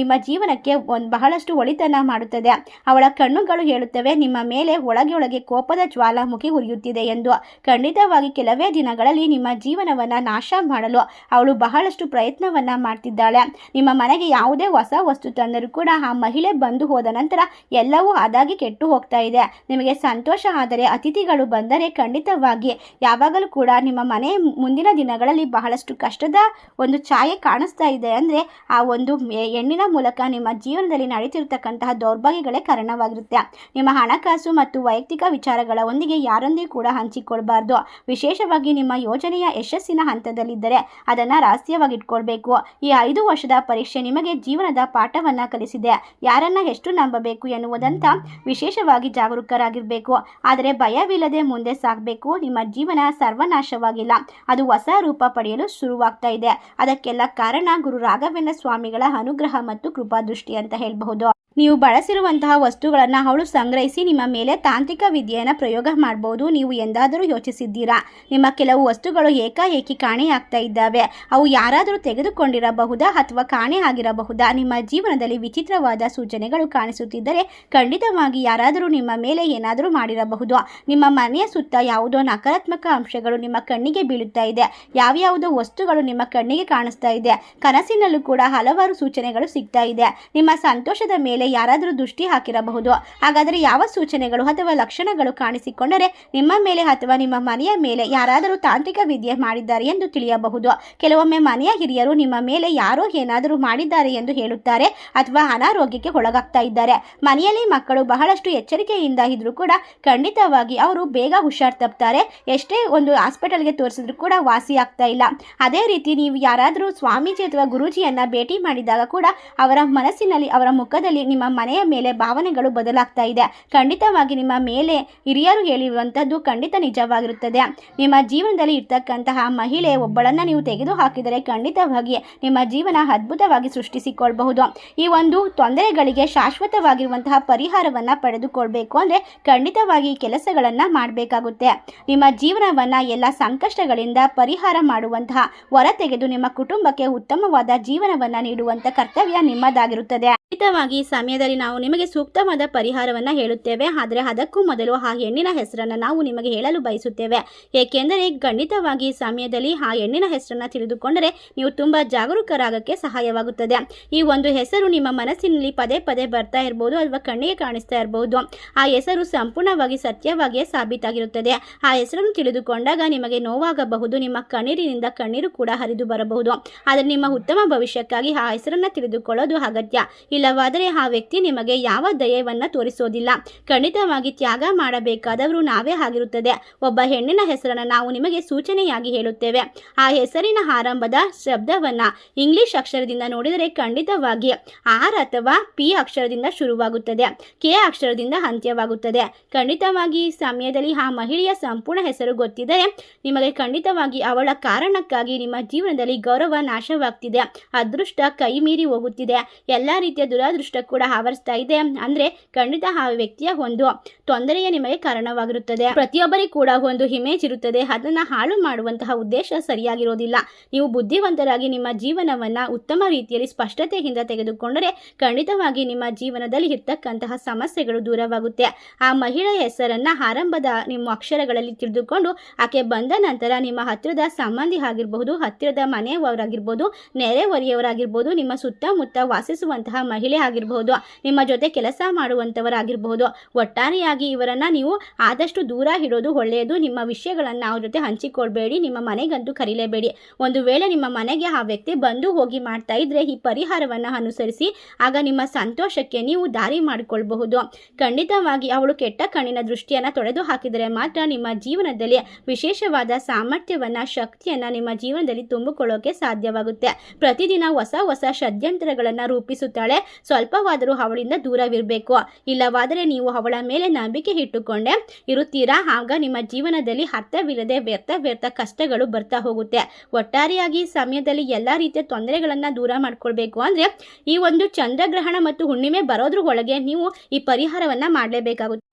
ನಿಮ್ಮ ಜೀವನಕ್ಕೆ ಬಹಳಷ್ಟು ಒಳಿತನ್ನ ಮಾಡುತ್ತದೆ. ಅವಳ ಕಣ್ಣುಗಳು ಹೇಳುತ್ತವೆ ನಿಮ್ಮ ಮೇಲೆ ಒಳಗೆ ಕೋಪದ ಜ್ವಾಲಾಮುಖಿ ಉರಿಯುತ್ತಿದೆ ಎಂದು. ಖಂಡಿತವಾಗಿ ಕೆಲವೇ ದಿನಗಳಲ್ಲಿ ನಿಮ್ಮ ಜೀವನವನ್ನ ನಾಶ ಮಾಡಲು ಅವಳು ಬಹಳಷ್ಟು ಪ್ರಯತ್ನವನ್ನ ಮಾಡ್ತಿದ್ದಾಳೆ. ನಿಮ್ಮ ಮನೆಗೆ ಯಾವುದೇ ಹೊಸ ವಸ್ತು ತಂದರೂ ಕೂಡ ಆ ಮಹಿಳೆ ಬಂದು ಹೋದ ನಂತರ ಎಲ್ಲವೂ ಅದಾಗಿ ಕೆಟ್ಟು ಹೋಗ್ತಾ ಇದೆ. ನಿಮಗೆ ಸಂತೋಷ ಆದರೆ ಅತಿಥಿಗಳು ಬಂದರೆ ಖಂಡಿತವಾಗಿ ಯಾವಾಗಲೂ ಕೂಡ ನಿಮ್ಮ ಮನೆ ಮುಂದಿನ ದಿನಗಳಲ್ಲಿ ಬಹಳಷ್ಟು ಕಷ್ಟದ ಒಂದು ಛಾಯೆ ಕಾಣಿಸ್ತಾ ಇದೆ. ಅಂದರೆ ಆ ಒಂದು ಹೆಣ್ಣಿನ ಮೂಲಕ ನಿಮ್ಮ ಜೀವನದಲ್ಲಿ ನಡೀತಿರ್ತಕ್ಕಂತಹ ದೌರ್ಭಾಗ್ಯಗಳೇ ಕಾರಣವಾಗಿರುತ್ತೆ. ನಿಮ್ಮ ಹಣಕಾಸು ಮತ್ತು ವೈಯಕ್ತಿಕ ವಿಚಾರಗಳ ಒಂದಿಗೆ ಯಾರೊಂದಿಗೂ ಕೂಡ ಹಂಚಿಕೊಳ್ಬಾರ್ದು. ವಿಶೇಷವಾಗಿ ನಿಮ್ಮ ಯೋಜನೆಯ ಯಶಸ್ಸಿನ ಹಂತದಲ್ಲಿದ್ದರೆ ಅದನ್ನು ರಹಸ್ಯವಾಗಿ ಇಟ್ಕೊಳ್ಬೇಕು. ಈ 5 ವರ್ಷದ ಪರೀಕ್ಷೆ ನಿಮಗೆ ಜೀವನದ ಪಾಠವನ್ನ ಕಲಿಸಿದೆ. ಯಾರನ್ನ ಎಷ್ಟು ನಂಬಬೇಕು ಎನ್ನುವುದಂತ ವಿಶೇಷವಾಗಿ ಜಾಗರೂಕರಾಗಿರಬೇಕು. ಆದರೆ ಭಯವಿಲ್ಲದೆ ಮುಂದೆ ಸಾಗಬೇಕು. ನಿಮ್ಮ ಜೀವನ ಸರ್ವನಾಶವಾಗಿಲ್ಲ, ಅದು ಹೊಸ ರೂಪ ಪಡೆಯಲು ಶುರುವಾಗ್ತಾ ಇದೆ. ಅದಕ್ಕೆಲ್ಲ ಕಾರಣ ಗುರು ರಾಘವೇಂದ್ರ ಸ್ವಾಮಿಗಳ ಅನುಗ್ರಹ ಮತ್ತು ಕೃಪಾದೃಷ್ಟಿ ಅಂತ ಹೇಳಬಹುದು. ನೀವು ಬಳಸಿರುವಂತಹ ವಸ್ತುಗಳನ್ನು ಅವಳು ಸಂಗ್ರಹಿಸಿ ನಿಮ್ಮ ಮೇಲೆ ತಾಂತ್ರಿಕ ವಿದ್ಯೆಯನ್ನು ಪ್ರಯೋಗ ಮಾಡಬಹುದು. ನೀವು ಎಂದಾದರೂ ಯೋಚಿಸಿದ್ದೀರಾ? ನಿಮ್ಮ ಕೆಲವು ವಸ್ತುಗಳು ಏಕಾಏಕಿ ಕಾಣೆಯಾಗ್ತಾ ಇದ್ದಾವೆ. ಅವು ಯಾರಾದರೂ ತೆಗೆದುಕೊಂಡಿರಬಹುದಾ ಅಥವಾ ಕಾಣೆ ಆಗಿರಬಹುದಾ? ನಿಮ್ಮ ಜೀವನದಲ್ಲಿ ವಿಚಿತ್ರವಾದ ಸೂಚನೆಗಳು ಕಾಣಿಸುತ್ತಿದ್ದರೆ ಖಂಡಿತವಾಗಿ ಯಾರಾದರೂ ನಿಮ್ಮ ಮೇಲೆ ಏನಾದರೂ ಮಾಡಿರಬಹುದು. ನಿಮ್ಮ ಮನೆಯ ಸುತ್ತ ಯಾವುದೋ ನಕಾರಾತ್ಮಕ ಅಂಶಗಳು ನಿಮ್ಮ ಕಣ್ಣಿಗೆ ಬೀಳುತ್ತಾ ಇದೆ. ಯಾವ್ಯಾವುದೋ ವಸ್ತುಗಳು ನಿಮ್ಮ ಕಣ್ಣಿಗೆ ಕಾಣಿಸ್ತಾ ಇದೆ. ಕನಸಿನಲ್ಲೂ ಕೂಡ ಹಲವಾರು ಸೂಚನೆಗಳು ಸಿಗ್ತಾ ಇದೆ. ನಿಮ್ಮ ಸಂತೋಷದ ಮೇಲೆ ಯಾರಾದರೂ ದೃಷ್ಟಿ ಹಾಕಿರಬಹುದು. ಹಾಗಾದರೆ ಯಾವ ಸೂಚನೆಗಳು ಅಥವಾ ಲಕ್ಷಣಗಳು ಕಾಣಿಸಿಕೊಂಡರೆ ನಿಮ್ಮ ಮೇಲೆ ಅಥವಾ ನಿಮ್ಮ ಮನೆಯ ಮೇಲೆ ಯಾರಾದರೂ ತಾಂತ್ರಿಕ ವಿದ್ಯೆ ಮಾಡಿದ್ದಾರೆ ಎಂದು ತಿಳಿಯಬಹುದು. ಕೆಲವೊಮ್ಮೆ ಮನೆಯ ಹಿರಿಯರು ನಿಮ್ಮ ಮೇಲೆ ಯಾರೋ ಏನಾದರೂ ಮಾಡಿದ್ದಾರೆ ಎಂದು ಹೇಳುತ್ತಾರೆ ಅಥವಾ ಅನಾರೋಗ್ಯಕ್ಕೆ ಒಳಗಾಗ್ತಾ ಇದ್ದಾರೆ. ಮನೆಯಲ್ಲಿ ಮಕ್ಕಳು ಬಹಳಷ್ಟು ಎಚ್ಚರಿಕೆಯಿಂದ ಇದ್ರೂ ಕೂಡ ಖಂಡಿತವಾಗಿ ಅವರು ಬೇಗ ಹುಷಾರ್ ತಪ್ತಾರೆ. ಎಷ್ಟೇ ಒಂದು ಹಾಸ್ಪಿಟಲ್ಗೆ ತೋರಿಸಿದ್ರು ಕೂಡ ವಾಸಿ ಆಗ್ತಾ ಇಲ್ಲ. ಅದೇ ರೀತಿ ನೀವು ಯಾರಾದರೂ ಸ್ವಾಮೀಜಿ ಅಥವಾ ಗುರೂಜಿಯನ್ನ ಭೇಟಿ ಮಾಡಿದಾಗ ಕೂಡ ಅವರ ಮನಸ್ಸಿನಲ್ಲಿ, ಅವರ ಮುಖದಲ್ಲಿ ನಿಮ್ಮ ಮನೆಯ ಮೇಲೆ ಭಾವನೆಗಳು ಬದಲಾಗ್ತಾ ಇದೆ. ಖಂಡಿತವಾಗಿ ನಿಮ್ಮ ಮೇಲೆ ಹಿರಿಯರು ಹೇಳಿರುವಂಥದ್ದು ಖಂಡಿತ ನಿಜವಾಗಿರುತ್ತದೆ. ನಿಮ್ಮ ಜೀವನದಲ್ಲಿ ಇರ್ತಕ್ಕಂತಹ ಮಹಿಳೆ ಒಬ್ಬಳನ್ನ ನೀವು ತೆಗೆದು ಹಾಕಿದರೆ ಖಂಡಿತವಾಗಿ ನಿಮ್ಮ ಜೀವನ ಅದ್ಭುತವಾಗಿ ಸೃಷ್ಟಿಸಿಕೊಳ್ಳಬಹುದು. ಈ ಒಂದು ತೊಂದರೆಗಳಿಗೆ ಶಾಶ್ವತವಾಗಿರುವಂತಹ ಪರಿಹಾರವನ್ನ ಪಡೆದುಕೊಳ್ಬೇಕು ಅಂದ್ರೆ ಖಂಡಿತವಾಗಿ ಕೆಲಸಗಳನ್ನ ಮಾಡಬೇಕಾಗುತ್ತೆ. ನಿಮ್ಮ ಜೀವನವನ್ನ ಎಲ್ಲ ಸಂಕಷ್ಟಗಳಿಂದ ಪರಿಹಾರ ಮಾಡುವಂತಹ ಹೊರ ತೆಗೆದು ನಿಮ್ಮ ಕುಟುಂಬಕ್ಕೆ ಉತ್ತಮವಾದ ಜೀವನವನ್ನ ನೀಡುವಂತ ಕರ್ತವ್ಯ ನಿಮ್ಮದಾಗಿರುತ್ತದೆ. ಖಂಡಿತವಾಗಿ ಈ ಸಮಯದಲ್ಲಿ ನಾವು ನಿಮಗೆ ಸೂಕ್ತವಾದ ಪರಿಹಾರವನ್ನು ಹೇಳುತ್ತೇವೆ. ಆದರೆ ಅದಕ್ಕೂ ಮೊದಲು ಆ ಹೆಣ್ಣಿನ ಹೆಸರನ್ನು ನಾವು ನಿಮಗೆ ಹೇಳಲು ಬಯಸುತ್ತೇವೆ. ಏಕೆಂದರೆ ಖಂಡಿತವಾಗಿ ಈ ಸಮಯದಲ್ಲಿ ಆ ಹೆಣ್ಣಿನ ಹೆಸರನ್ನು ತಿಳಿದುಕೊಂಡರೆ ನೀವು ತುಂಬ ಜಾಗರೂಕರಾಗಕ್ಕೆ ಸಹಾಯವಾಗುತ್ತದೆ. ಈ ಒಂದು ಹೆಸರು ನಿಮ್ಮ ಮನಸ್ಸಿನಲ್ಲಿ ಪದೇ ಪದೇ ಬರ್ತಾ ಇರಬಹುದು ಅಥವಾ ಕಣ್ಣಿಗೆ ಕಾಣಿಸ್ತಾ ಇರಬಹುದು. ಆ ಹೆಸರು ಸಂಪೂರ್ಣವಾಗಿ ಸತ್ಯವಾಗಿಯೇ ಸಾಬೀತಾಗಿರುತ್ತದೆ. ಆ ಹೆಸರನ್ನು ತಿಳಿದುಕೊಂಡಾಗ ನಿಮಗೆ ನೋವಾಗಬಹುದು, ನಿಮ್ಮ ಕಣ್ಣೀರಿನಿಂದ ಕಣ್ಣೀರು ಕೂಡ ಹರಿದು ಬರಬಹುದು. ಆದರೆ ನಿಮ್ಮ ಉತ್ತಮ ಭವಿಷ್ಯಕ್ಕಾಗಿ ಆ ಹೆಸರನ್ನು ತಿಳಿದುಕೊಳ್ಳೋದು ಅಗತ್ಯ. ಇಲ್ಲವಾದರೆ ಆ ವ್ಯಕ್ತಿ ನಿಮಗೆ ಯಾವ ದಯವನ್ನು ತೋರಿಸೋದಿಲ್ಲ. ಖಂಡಿತವಾಗಿ ತ್ಯಾಗ ಮಾಡಬೇಕಾದವರು ನಾವೇ ಆಗಿರುತ್ತದೆ. ಒಬ್ಬ ಹೆಣ್ಣಿನ ಹೆಸರನ್ನು ನಾವು ನಿಮಗೆ ಸೂಚನೆಯಾಗಿ ಹೇಳುತ್ತೇವೆ. ಆ ಹೆಸರಿನ ಆರಂಭದ ಶಬ್ದವನ್ನು ಇಂಗ್ಲಿಷ್ ಅಕ್ಷರದಿಂದ ನೋಡಿದರೆ ಖಂಡಿತವಾಗಿ ಆರ್ ಅಥವಾ ಪಿ ಅಕ್ಷರದಿಂದ ಶುರುವಾಗುತ್ತದೆ, ಕೆ ಅಕ್ಷರದಿಂದ ಅಂತ್ಯವಾಗುತ್ತದೆ. ಖಂಡಿತವಾಗಿ ಈ ಸಮಯದಲ್ಲಿ ಆ ಮಹಿಳೆಯ ಸಂಪೂರ್ಣ ಹೆಸರು ಗೊತ್ತಿದ್ದರೆ ನಿಮಗೆ ಖಂಡಿತವಾಗಿ ಅವಳ ಕಾರಣಕ್ಕಾಗಿ ನಿಮ್ಮ ಜೀವನದಲ್ಲಿ ಗೌರವ ನಾಶವಾಗ್ತಿದೆ, ಅದೃಷ್ಟ ಕೈ ಮೀರಿ ಹೋಗುತ್ತಿದೆ, ಎಲ್ಲ ರೀತಿಯ ದುರಾದೃಷ್ಟ ಕೂಡ ಆವರಿಸ್ತಾ ಇದೆ ಅಂದರೆ ಖಂಡಿತ ಆ ವ್ಯಕ್ತಿಯ ಒಂದು ತೊಂದರೆಯ ನಿಮಗೆ ಕಾರಣವಾಗಿರುತ್ತದೆ. ಪ್ರತಿಯೊಬ್ಬರಿಗೂ ಕೂಡ ಒಂದು ಇಮೇಜ್ ಇರುತ್ತದೆ, ಅದನ್ನು ಹಾಳು ಮಾಡುವಂತಹ ಉದ್ದೇಶ ಸರಿಯಾಗಿರೋದಿಲ್ಲ. ನೀವು ಬುದ್ಧಿವಂತರಾಗಿ ನಿಮ್ಮ ಜೀವನವನ್ನು ಉತ್ತಮ ರೀತಿಯಲ್ಲಿ ಸ್ಪಷ್ಟತೆಯಿಂದ ತೆಗೆದುಕೊಂಡರೆ ಖಂಡಿತವಾಗಿ ನಿಮ್ಮ ಜೀವನದಲ್ಲಿ ಇರ್ತಕ್ಕಂತಹ ಸಮಸ್ಯೆಗಳು ದೂರವಾಗುತ್ತೆ. ಆ ಮಹಿಳೆಯ ಹೆಸರನ್ನು ಆರಂಭದ ನಿಮ್ಮ ಅಕ್ಷರಗಳಲ್ಲಿ ತಿಳಿದುಕೊಂಡು ಆಕೆ ಬಂದ ನಂತರ ನಿಮ್ಮ ಹತ್ತಿರದ ಸಂಬಂಧಿ ಆಗಿರಬಹುದು, ಹತ್ತಿರದ ಮನೆಯವರಾಗಿರ್ಬೋದು, ನೆರೆಹೊರೆಯವರಾಗಿರ್ಬೋದು, ನಿಮ್ಮ ಸುತ್ತಮುತ್ತ ವಾಸಿಸುವಂತಹ ಮಹಿಳೆ ಆಗಿರಬಹುದು, ನಿಮ್ಮ ಜೊತೆ ಕೆಲಸ ಮಾಡುವಂಥವರಾಗಿರಬಹುದು, ಒಟ್ಟಾರೆಯಾಗಿ ಇವರನ್ನು ನೀವು ಆದಷ್ಟು ದೂರ ಇಡೋದು ಒಳ್ಳೆಯದು. ನಿಮ್ಮ ವಿಷಯಗಳನ್ನು ಅವ್ರ ಜೊತೆ ಹಂಚಿಕೊಳ್ಬೇಡಿ, ನಿಮ್ಮ ಮನೆಗಂತೂ ಕರೀಲೇಬೇಡಿ. ಒಂದು ವೇಳೆ ನಿಮ್ಮ ಮನೆಗೆ ಆ ವ್ಯಕ್ತಿ ಬಂದು ಹೋಗಿ ಮಾಡ್ತಾ ಇದ್ರೆ ಈ ಪರಿಹಾರವನ್ನು ಅನುಸರಿಸಿ, ಆಗ ನಿಮ್ಮ ಸಂತೋಷಕ್ಕೆ ನೀವು ದಾರಿ ಮಾಡಿಕೊಳ್ಬಹುದು. ಖಂಡಿತವಾಗಿ ಅವಳು ಕೆಟ್ಟ ಕಣ್ಣಿನ ದೃಷ್ಟಿಯನ್ನು ತೊಡೆದು ಹಾಕಿದರೆ ಮಾತ್ರ ನಿಮ್ಮ ಜೀವನದಲ್ಲಿ ವಿಶೇಷವಾದ ಸಾಮರ್ಥ್ಯವನ್ನು, ಶಕ್ತಿಯನ್ನು ನಿಮ್ಮ ಜೀವನದಲ್ಲಿ ತುಂಬಿಕೊಳ್ಳೋಕೆ ಸಾಧ್ಯವಾಗುತ್ತೆ. ಪ್ರತಿದಿನ ಹೊಸ ಹೊಸ ಷಡ್ಯಂತ್ರಗಳನ್ನು ರೂಪಿಸುತ್ತಾಳೆ. ಸ್ವಲ್ಪವಾದರೂ ಅವಳಿಂದ ದೂರವಿರಬೇಕು, ಇಲ್ಲವಾದರೆ ನೀವು ಅವಳ ಮೇಲೆ ನಂಬಿಕೆ ಇಟ್ಟುಕೊಂಡೇ ಇರುತ್ತೀರಾ. ಆಗ ನಿಮ್ಮ ಜೀವನದಲ್ಲಿ ಅರ್ಥವಿಲ್ಲದೆ ವ್ಯರ್ಥ ಕಷ್ಟಗಳು ಬರ್ತಾ ಹೋಗುತ್ತೆ. ಒಟ್ಟಾರೆಯಾಗಿ ಈ ಸಮಯದಲ್ಲಿ ಎಲ್ಲ ರೀತಿಯ ತೊಂದರೆಗಳನ್ನು ದೂರ ಮಾಡ್ಕೊಳ್ಬೇಕು ಅಂದರೆ ಈ ಒಂದು ಚಂದ್ರಗ್ರಹಣ ಮತ್ತು ಹುಣ್ಣಿಮೆ ಬರೋದ್ರ ಒಳಗೆ ನೀವು ಈ ಪರಿಹಾರವನ್ನು ಮಾಡಲೇಬೇಕಾಗುತ್ತೆ.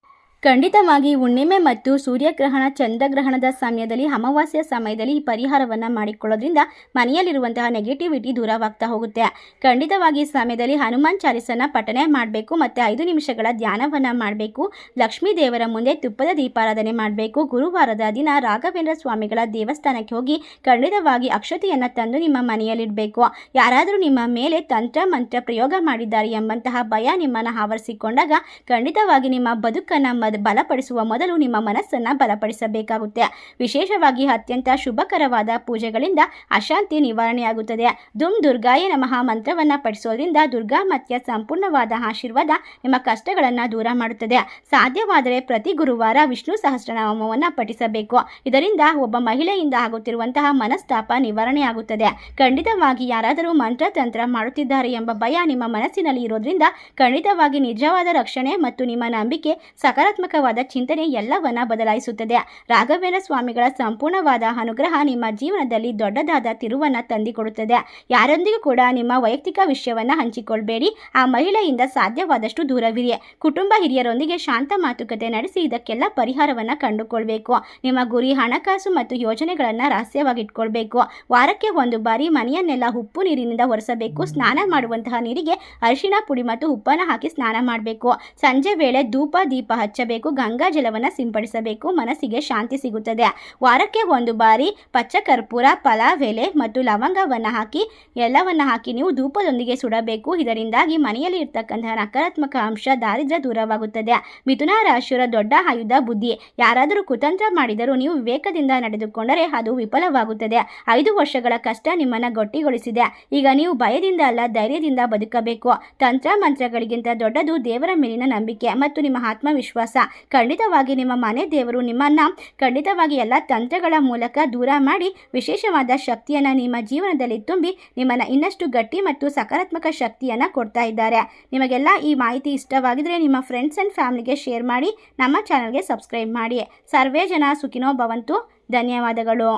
ಖಂಡಿತವಾಗಿ ಹುಣ್ಣಿಮೆ ಮತ್ತು ಸೂರ್ಯಗ್ರಹಣ, ಚಂದ್ರಗ್ರಹಣದ ಸಮಯದಲ್ಲಿ, ಅಮಾವಾಸ್ಯ ಸಮಯದಲ್ಲಿ ಈ ಪರಿಹಾರವನ್ನು ಮಾಡಿಕೊಳ್ಳೋದ್ರಿಂದ ಮನೆಯಲ್ಲಿರುವಂತಹ ನೆಗೆಟಿವಿಟಿ ದೂರವಾಗ್ತಾ ಹೋಗುತ್ತೆ. ಖಂಡಿತವಾಗಿ ಈ ಸಮಯದಲ್ಲಿ ಹನುಮಾನ್ ಚಾಲಿಸನ ಪಠನೆ ಮಾಡಬೇಕು ಮತ್ತು 5 ನಿಮಿಷಗಳ ಧ್ಯಾನವನ್ನು ಮಾಡಬೇಕು. ಲಕ್ಷ್ಮೀ ದೇವರ ಮುಂದೆ ತುಪ್ಪದ ದೀಪಾರಾಧನೆ ಮಾಡಬೇಕು. ಗುರುವಾರದ ದಿನ ರಾಘವೇಂದ್ರ ಸ್ವಾಮಿಗಳ ದೇವಸ್ಥಾನಕ್ಕೆ ಹೋಗಿ ಖಂಡಿತವಾಗಿ ಅಕ್ಷತೆಯನ್ನು ತಂದು ನಿಮ್ಮ ಮನೆಯಲ್ಲಿಡಬೇಕು. ಯಾರಾದರೂ ನಿಮ್ಮ ಮೇಲೆ ತಂತ್ರ ಮಂತ್ರ ಪ್ರಯೋಗ ಮಾಡಿದ್ದಾರೆ ಎಂಬಂತಹ ಭಯ ನಿಮ್ಮನ್ನು ಆವರಿಸಿಕೊಂಡಾಗ ಖಂಡಿತವಾಗಿ ನಿಮ್ಮ ಬದುಕನ್ನು ಬಲಪಡಿಸುವ ಮೊದಲು ನಿಮ್ಮ ಮನಸ್ಸನ್ನು ಬಲಪಡಿಸಬೇಕಾಗುತ್ತೆ. ವಿಶೇಷವಾಗಿ ಅತ್ಯಂತ ಶುಭಕರವಾದ ಪೂಜೆಗಳಿಂದ ಅಶಾಂತಿ ನಿವಾರಣೆಯಾಗುತ್ತದೆ. ದುಮ್ ದುರ್ಗಾಯ ನಮಃ ಮಂತ್ರವನ್ನು ಪಠಿಸೋದ್ರಿಂದ ದುರ್ಗಾ ಮಾತೆಯ ಸಂಪೂರ್ಣವಾದ ಆಶೀರ್ವಾದ ನಿಮ್ಮ ಕಷ್ಟಗಳನ್ನು ದೂರ ಮಾಡುತ್ತದೆ. ಸಾಧ್ಯವಾದರೆ ಪ್ರತಿ ಗುರುವಾರ ವಿಷ್ಣು ಸಹಸ್ರನಾಮವನ್ನು ಪಠಿಸಬೇಕು. ಇದರಿಂದ ಒಬ್ಬ ಮಹಿಳೆಯಿಂದ ಆಗುತ್ತಿರುವಂತಹ ಮನಸ್ತಾಪ ನಿವಾರಣೆಯಾಗುತ್ತದೆ. ಖಂಡಿತವಾಗಿ ಯಾರಾದರೂ ಮಂತ್ರತಂತ್ರ ಮಾಡುತ್ತಿದ್ದಾರೆ ಎಂಬ ಭಯ ನಿಮ್ಮ ಮನಸ್ಸಿನಲ್ಲಿ ಇರೋದ್ರಿಂದ ಖಂಡಿತವಾಗಿ ನಿಜವಾದ ರಕ್ಷಣೆ ಮತ್ತು ನಿಮ್ಮ ನಂಬಿಕೆ, ಸಕಾರಾತ್ಮಕವಾದ ಚಿಂತನೆ ಎಲ್ಲವನ್ನ ಬದಲಾಯಿಸುತ್ತದೆ. ರಾಘವೇಂದ್ರ ಸ್ವಾಮಿಗಳ ಸಂಪೂರ್ಣವಾದ ಅನುಗ್ರಹ ನಿಮ್ಮ ಜೀವನದಲ್ಲಿ ದೊಡ್ಡದಾದ ತಿರುವನ್ನು ತಂದಿಕೊಡುತ್ತದೆ. ಯಾರೊಂದಿಗೂ ಕೂಡ ನಿಮ್ಮ ವೈಯಕ್ತಿಕ ವಿಷಯವನ್ನು ಹಂಚಿಕೊಳ್ಬೇಡಿ. ಆ ಮಹಿಳೆಯಿಂದ ಸಾಧ್ಯವಾದಷ್ಟು ದೂರವಿರಿ. ಕುಟುಂಬ ಹಿರಿಯರೊಂದಿಗೆ ಶಾಂತ ಮಾತುಕತೆ ನಡೆಸಿ ಇದಕ್ಕೆಲ್ಲ ಪರಿಹಾರವನ್ನು ಕಂಡುಕೊಳ್ಬೇಕು. ನಿಮ್ಮ ಗುರಿ, ಹಣಕಾಸು ಮತ್ತು ಯೋಜನೆಗಳನ್ನು ರಹಸ್ಯವಾಗಿಟ್ಕೊಳ್ಬೇಕು. ವಾರಕ್ಕೆ 1 ಬಾರಿ ಮನೆಯನ್ನೆಲ್ಲ ಉಪ್ಪು ನೀರಿನಿಂದ ಒರೆಸಬೇಕು. ಸ್ನಾನ ಮಾಡುವಂತಹ ನೀರಿಗೆ ಅರಿಶಿಣ ಪುಡಿ ಮತ್ತು ಉಪ್ಪನ್ನು ಹಾಕಿ ಸ್ನಾನ ಮಾಡಬೇಕು. ಸಂಜೆ ವೇಳೆ ಧೂಪ ದೀಪ ಹಚ್ಚಬೇಕು. ಗಂಗಾ ಜಲವನ್ನು ಸಿಂಪಡಿಸಬೇಕು. ಮನಸ್ಸಿಗೆ ಶಾಂತಿ ಸಿಗುತ್ತದೆ. ವಾರಕ್ಕೆ 1 ಬಾರಿ ಪಚ್ಚ ಕರ್ಪೂರ, ಪಲಾವ್ ಎಲೆ ಮತ್ತು ಲವಂಗವನ್ನು ಹಾಕಿ ಎಲ್ಲವನ್ನು ಹಾಕಿ ನೀವು ಧೂಪದೊಂದಿಗೆ ಸುಡಬೇಕು. ಇದರಿಂದಾಗಿ ಮನೆಯಲ್ಲಿ ಇರ್ತಕ್ಕಂತಹ ನಕಾರಾತ್ಮಕ ಅಂಶ, ದಾರಿದ್ರ್ಯ ದೂರವಾಗುತ್ತದೆ. ಮಿಥುನ ರಾಶಿಯವರ ದೊಡ್ಡ ಆಯುಧ ಬುದ್ಧಿ. ಯಾರಾದರೂ ಕುತಂತ್ರ ಮಾಡಿದರೂ ನೀವು ವಿವೇಕದಿಂದ ನಡೆದುಕೊಂಡರೆ ಅದು ವಿಫಲವಾಗುತ್ತದೆ. 5 ವರ್ಷಗಳ ಕಷ್ಟ ನಿಮ್ಮನ್ನು ಗಟ್ಟಿಗೊಳಿಸಿದೆ. ಈಗ ನೀವು ಭಯದಿಂದ ಅಲ್ಲ, ಧೈರ್ಯದಿಂದ ಬದುಕಬೇಕು. ತಂತ್ರ ಮಂತ್ರಗಳಿಗಿಂತ ದೊಡ್ಡದು ದೇವರ ಮೇಲಿನ ನಂಬಿಕೆ ಮತ್ತು ನಿಮ್ಮ ಆತ್ಮವಿಶ್ವಾಸ. ಖಂಡಿತವಾಗಿ ನಿಮ್ಮ ಮನೆ ದೇವರು ನಿಮ್ಮನ್ನು ಖಂಡಿತವಾಗಿ ಎಲ್ಲ ತಂತ್ರಗಳ ಮೂಲಕ ದೂರ ಮಾಡಿ ವಿಶೇಷವಾದ ಶಕ್ತಿಯನ್ನು ನಿಮ್ಮ ಜೀವನದಲ್ಲಿ ತುಂಬಿ ನಿಮ್ಮನ್ನು ಇನ್ನಷ್ಟು ಗಟ್ಟಿ ಮತ್ತು ಸಕಾರಾತ್ಮಕ ಶಕ್ತಿಯನ್ನು ಕೊಡ್ತಾ ಇದ್ದಾರೆ. ನಿಮಗೆಲ್ಲ ಈ ಮಾಹಿತಿ ಇಷ್ಟವಾಗಿದ್ದರೆ ನಿಮ್ಮ ಫ್ರೆಂಡ್ಸ್ ಆ್ಯಂಡ್ ಫ್ಯಾಮಿಲಿಗೆ ಶೇರ್ ಮಾಡಿ, ನಮ್ಮ ಚಾನಲ್ಗೆ ಸಬ್ಸ್ಕ್ರೈಬ್ ಮಾಡಿ. ಸರ್ವೇ ಜನ ಸುಖಿನೋ ಭವಂತು. ಧನ್ಯವಾದಗಳು.